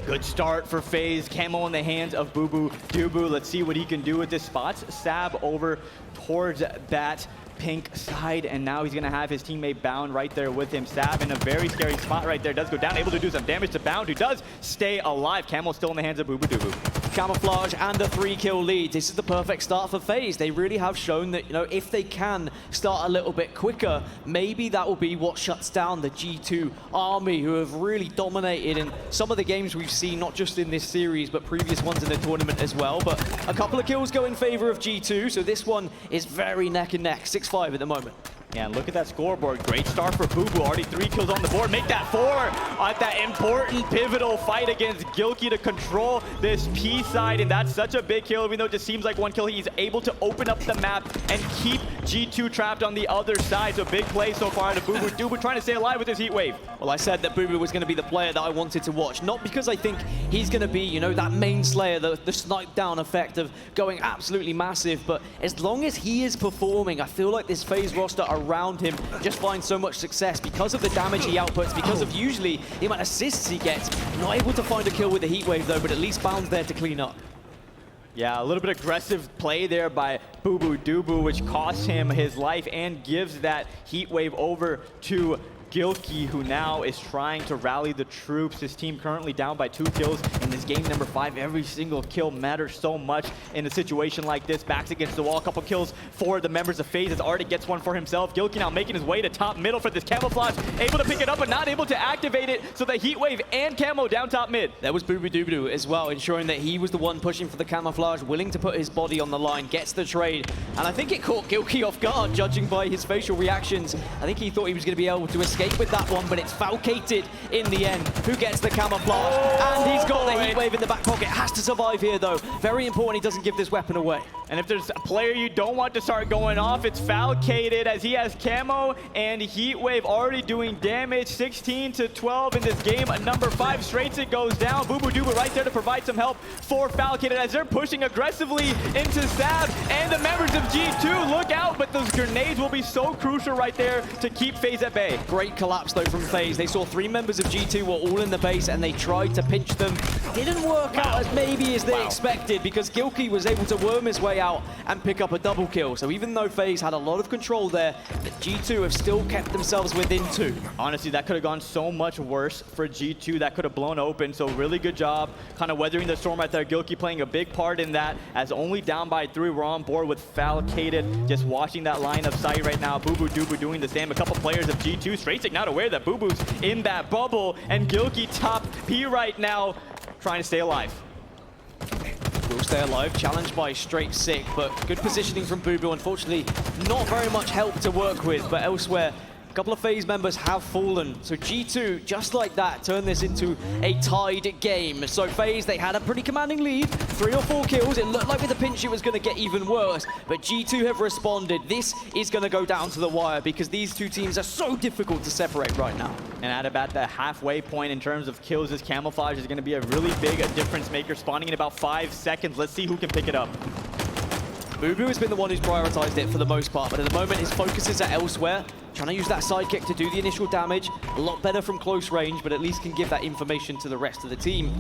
Good start for Faze. Camo in the hands of Bubu Dubu. Let's see what he can do with this. Spots Sab over towards that pink side, and now he's gonna have his teammate Bound right there with him. Sab in a very scary spot right there, does go down, able to do some damage to Bound, who does stay alive. Camo still in the hands of Bubu Dubu. Camouflage and a 3-kill lead. This is the perfect start for Faze. They really have shown that, if they can start a little bit quicker, maybe that will be what shuts down the G2 army, who have really dominated in some of the games we've seen, not just in this series, but previous ones in the tournament as well. But a couple of kills go in favor of G2, so this one is very neck and neck, 6-5 at the moment. Yeah, look at that scoreboard. Great start for Bubu. Already 3 kills on the board. Make that 4 at that important pivotal fight against Gilkey to control this P side. And that's such a big kill, even though it just seems like 1 kill. He's able to open up the map and keep G2 trapped on the other side. So big play so far to Bubu Dubu, trying to stay alive with his heat wave. Well, I said that Bubu was going to be the player that I wanted to watch. Not because I think he's going to be, that main slayer, the snipe down effect of going absolutely massive. But as long as he is performing, I feel like this Faze roster around him just finds so much success because of the damage he outputs, because of usually the amount of assists he gets. Not able to find a kill with the heat wave though, but at least Bound's there to clean up. Yeah, a little bit aggressive play there by Bubu Dubu, which costs him his life and gives that heat wave over to Gilkey, who now is trying to rally the troops. His team currently down by 2 kills in this game number 5. Every single kill matters so much in a situation like this. Backs against the wall. A couple kills for the members of Faze as Artie gets one for himself. Gilkey now making his way to top middle for this camouflage. Able to pick it up, but not able to activate it. So the heat wave and camo down top mid. There was Bubu Dubu as well, ensuring that he was the one pushing for the camouflage, willing to put his body on the line, gets the trade. And I think it caught Gilkey off guard, judging by his facial reactions. I think he thought he was going to be able to escape with that one, but it's Falcated in the end. Who gets the camouflage? And he's got the heat wave in the back pocket. Has to survive here though. Very important he doesn't give this weapon away. And if there's a player you don't want to start going off, it's Falcated, as he has camo and heat wave already doing damage. 16-12 in this game. Number 5 straight it goes down. Bubu Dubu right there to provide some help for Falcated as they're pushing aggressively into Sab and the members of G2. Look out, but those grenades will be so crucial right there to keep Faze at bay. Great collapse though from Faze. They saw 3 members of G2 were all in the base and they tried to pinch them. Didn't work out as maybe as they expected, because Gilkey was able to worm his way out and pick up a double kill. So even though Faze had a lot of control there, the G2 have still kept themselves within 2. Honestly, that could have gone so much worse for G2. That could have blown open. So really good job kind of weathering the storm right there. Gilkey playing a big part in that, as only down by 3. We're on board with Falcated, just watching that line of sight right now. Bubu Dubu doing the same. A couple players of G2 straight not aware that Bubu's in that bubble, and Gilkey top P right now, trying to stay alive. Will stay alive, challenged by Straight Sick, but good positioning from Bubu. Unfortunately, not very much help to work with, but elsewhere, a couple of Faze members have fallen. So G2, just like that, turn this into a tied game. So Faze, they had a pretty commanding lead, 3 or 4 kills. It looked like with the pinch it was going to get even worse, but G2 have responded. This is going to go down to the wire because these 2 teams are so difficult to separate right now. And at about the halfway point in terms of kills, this camouflage is going to be a really big difference maker, spawning in about 5 seconds. Let's see who can pick it up. Boo has been the one who's prioritized it for the most part, but at the moment his focuses are elsewhere. Trying to use that sidekick to do the initial damage. A lot better from close range, but at least can give that information to the rest of the team.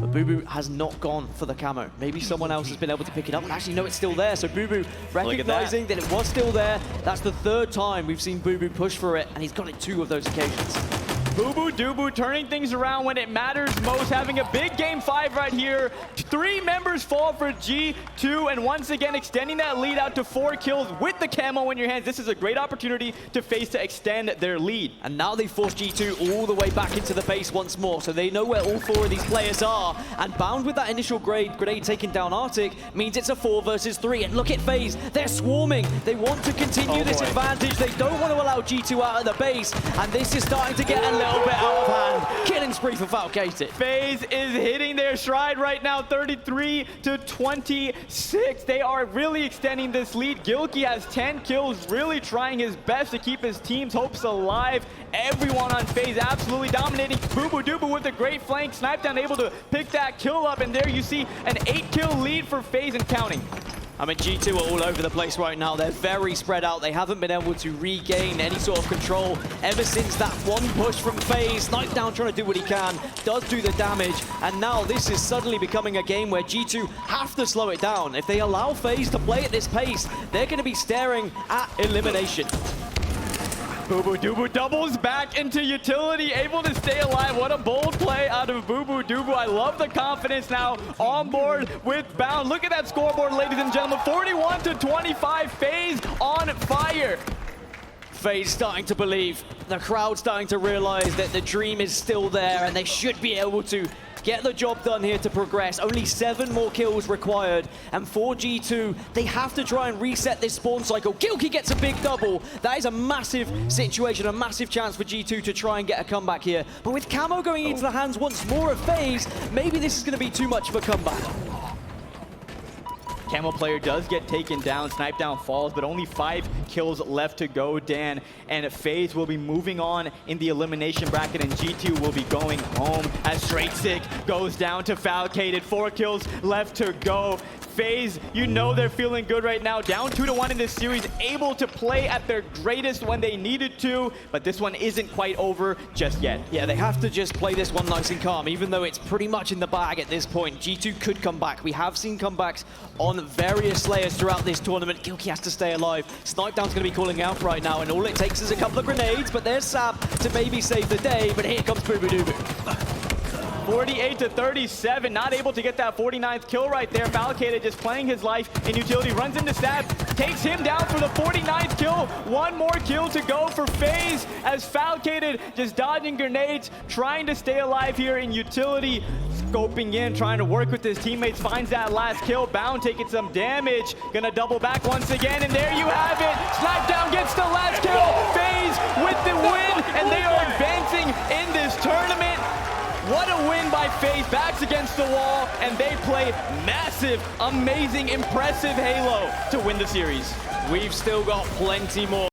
But Boo has not gone for the camo. Maybe someone else has been able to pick it up. And actually, no, it's still there. So Boo recognizing that it was still there. That's the third time we've seen Boo push for it, and he's got it 2 of those occasions. Boo turning things around when it matters most, having a big game 5 right here. 3 members fall for G2, and once again extending that lead out to 4 kills with the camo in your hands. This is a great opportunity to Faze to extend their lead. And now they force G2 all the way back into the base once more, so they know where all 4 of these players are. And bound with that initial grenade taking down Arctic means it's a 4 versus 3. And look at Faze, they're swarming. They want to continue this advantage. They don't want to allow G2 out of the base, and this is starting to get a little bit out of hand. Killing spree for Falcated. Faze is hitting their stride right now, 33 to 26. They are really extending this lead. Gilkey has 10 kills, really trying his best to keep his team's hopes alive. Everyone on Faze absolutely dominating. Boo with a great flank. Sniped able to pick that kill up, and there you see an 8-kill lead for Faze and counting. I mean, G2 are all over the place right now. They're very spread out. They haven't been able to regain any sort of control ever since that one push from Faze. Sniped trying to do what he can, does do the damage, and now this is suddenly becoming a game where G2 have to slow it down. If they allow Faze to play at this pace, they're going to be staring at elimination. Boo doubles back into utility, able to stay alive. What a bold play out of Boo. I love the confidence now on board with Bound. Look at that scoreboard, ladies and gentlemen. 41 to 25, Faze on fire. Faze starting to believe, the crowd starting to realize that the dream is still there and they should be able to get the job done here to progress. Only 7 more kills required, and for G2, they have to try and reset this spawn cycle. Gilkey gets a big double. That is a massive situation, a massive chance for G2 to try and get a comeback here. But with camo going into the hands once more of Faze, maybe this is going to be too much of a comeback. Camo player does get taken down, Snipe down falls, but only 5 kills left to go, Dan. And Faze will be moving on in the elimination bracket, and G2 will be going home as Straight Sick goes down to Falcated. 4 kills left to go. Faze, you know they're feeling good right now. Down 2-1 in this series, able to play at their greatest when they needed to, but this one isn't quite over just yet. Yeah, they have to just play this one nice and calm, even though it's pretty much in the bag at this point. G2 could come back. We have seen comebacks on various Slayers throughout this tournament. Gilkey has to stay alive. Snipedown's going to be calling out right now, and all it takes is a couple of grenades, but there's Sab to maybe save the day, but here comes Boo. 48 to 37, not able to get that 49th kill right there. Falcated just playing his life in utility, runs into Stab, takes him down for the 49th kill. 1 more kill to go for Faze as Falcated just dodging grenades, trying to stay alive here in utility. Scoping in, trying to work with his teammates, finds that last kill. Bound taking some damage, gonna double back once again, and there you have it. Sniped gets the last kill. Faze with the win, and they are advancing in this tournament. What a win by Faze, backs against the wall, and they play massive, amazing, impressive Halo to win the series. We've still got plenty more.